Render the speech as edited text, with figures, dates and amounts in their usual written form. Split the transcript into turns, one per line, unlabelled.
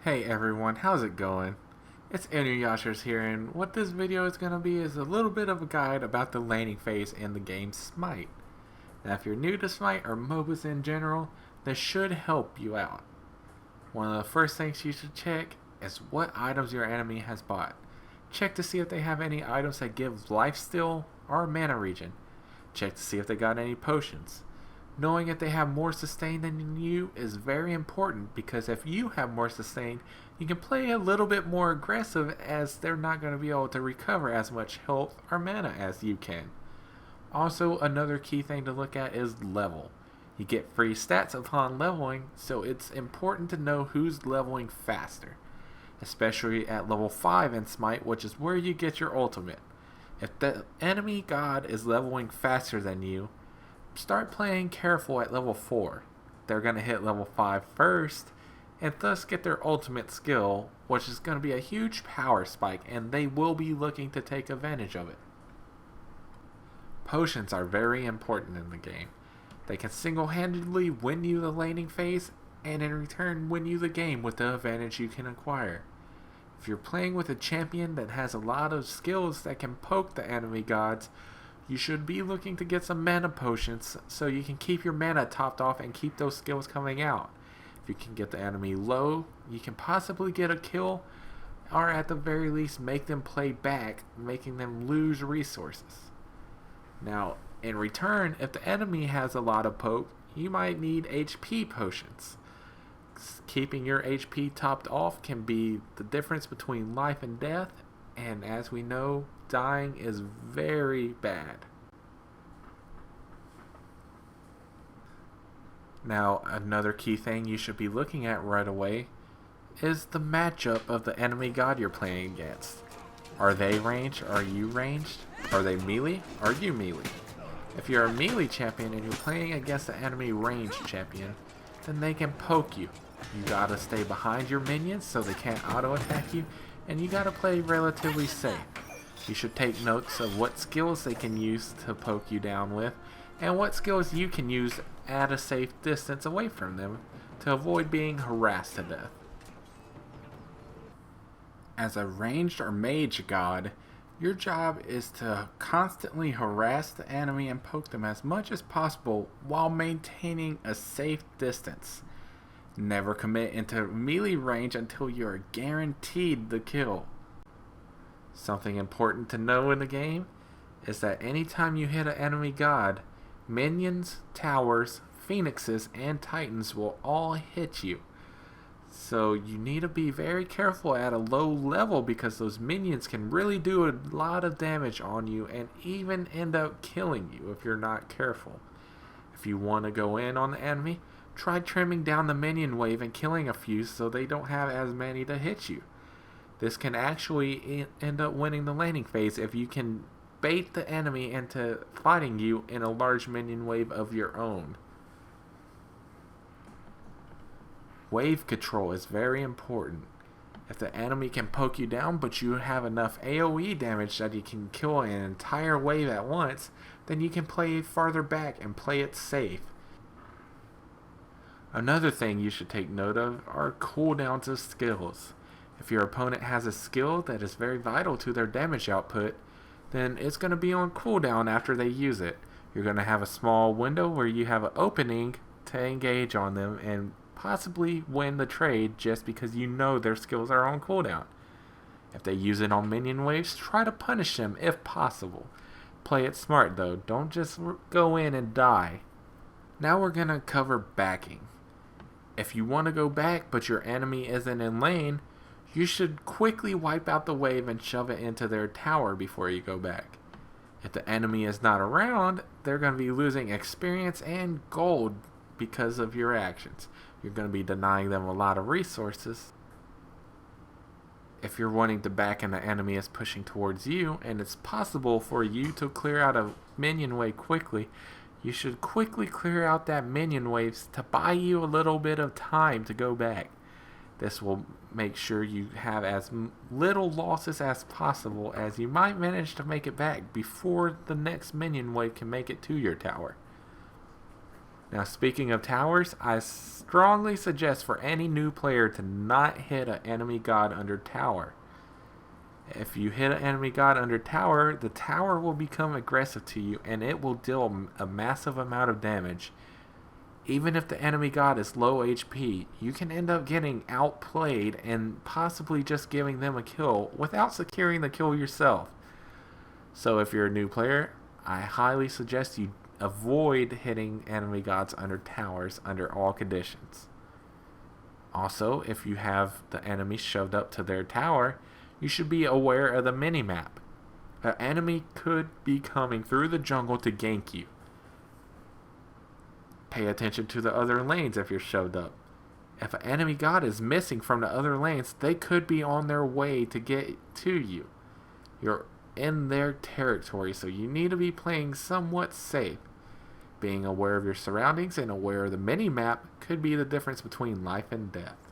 Hey everyone, how's it going? It's Inuyasherz here, and what this video is going to be is a little bit of a guide about the laning phase in the game Smite. Now if you're new to Smite or MOBAs in general, this should help you out. One of the first things you should check is what items your enemy has bought. Check to see if they have any items that give lifesteal or mana regen. Check to see if they got any potions. Knowing if they have more sustain than you is very important, because if you have more sustain, you can play a little bit more aggressive, as they're not going to be able to recover as much health or mana as you can. Also, another key thing to look at is level. You get free stats upon leveling, so it's important to know who's leveling faster, especially at level 5 in Smite, which is where you get your ultimate. If the enemy god is leveling faster than you, start playing careful at level 4. They're going to hit level 5 first, and thus get their ultimate skill, which is going to be a huge power spike, and they will be looking to take advantage of it. Potions are very important in the game. They can single-handedly win you the laning phase, and in return win you the game with the advantage you can acquire. If you're playing with a champion that has a lot of skills that can poke the enemy gods, you should be looking to get some mana potions so you can keep your mana topped off and keep those skills coming out. If you can get the enemy low, you can possibly get a kill, or at the very least make them play back, making them lose resources. Now, in return, if the enemy has a lot of poke, you might need HP potions. Keeping your HP topped off can be the difference between life and death, and as we know, dying is very bad. Now, another key thing you should be looking at right away is the matchup of the enemy god you're playing against. Are they ranged? Are you ranged? Are they melee? Are you melee? If you're a melee champion and you're playing against an enemy ranged champion, then they can poke you. You gotta stay behind your minions so they can't auto attack you, and you gotta play relatively safe. You should take notes of what skills they can use to poke you down with, and what skills you can use at a safe distance away from them to avoid being harassed to death. As a ranged or mage god, your job is to constantly harass the enemy and poke them as much as possible while maintaining a safe distance. Never commit into melee range until you are guaranteed the kill. Something important to know in the game is that anytime you hit an enemy god, minions, towers, phoenixes, and titans will all hit you. So you need to be very careful at a low level, because those minions can really do a lot of damage on you and even end up killing you if you're not careful. If you want to go in on the enemy, try trimming down the minion wave and killing a few so they don't have as many to hit you. This can actually end up winning the laning phase if you can bait the enemy into fighting you in a large minion wave of your own. Wave control is very important. If the enemy can poke you down but you have enough AoE damage that you can kill an entire wave at once, then you can play farther back and play it safe. Another thing you should take note of are cooldowns of skills. If your opponent has a skill that is very vital to their damage output, then it's going to be on cooldown after they use it. You're going to have a small window where you have an opening to engage on them and possibly win the trade just because you know their skills are on cooldown. If they use it on minion waves, try to punish them if possible. Play it smart though, don't just go in and die. Now we're going to cover backing. If you want to go back but your enemy isn't in lane, you should quickly wipe out the wave and shove it into their tower before you go back. If the enemy is not around, they're going to be losing experience and gold because of your actions. You're going to be denying them a lot of resources. If you're wanting to back and the enemy is pushing towards you, and it's possible for you to clear out a minion wave quickly, you should quickly clear out that minion waves to buy you a little bit of time to go back. This will make sure you have as little losses as possible, as you might manage to make it back before the next minion wave can make it to your tower. Now, speaking of towers, I strongly suggest for any new player to not hit an enemy god under tower. If you hit an enemy god under tower, the tower will become aggressive to you and it will deal a massive amount of damage. Even if the enemy god is low HP, you can end up getting outplayed and possibly just giving them a kill without securing the kill yourself. So if you're a new player, I highly suggest you avoid hitting enemy gods under towers under all conditions. Also, if you have the enemy shoved up to their tower, you should be aware of the minimap. An enemy could be coming through the jungle to gank you. Pay attention to the other lanes if you're shoved up. If an enemy god is missing from the other lanes, they could be on their way to get to you. You're in their territory, so you need to be playing somewhat safe. Being aware of your surroundings and aware of the mini-map could be the difference between life and death.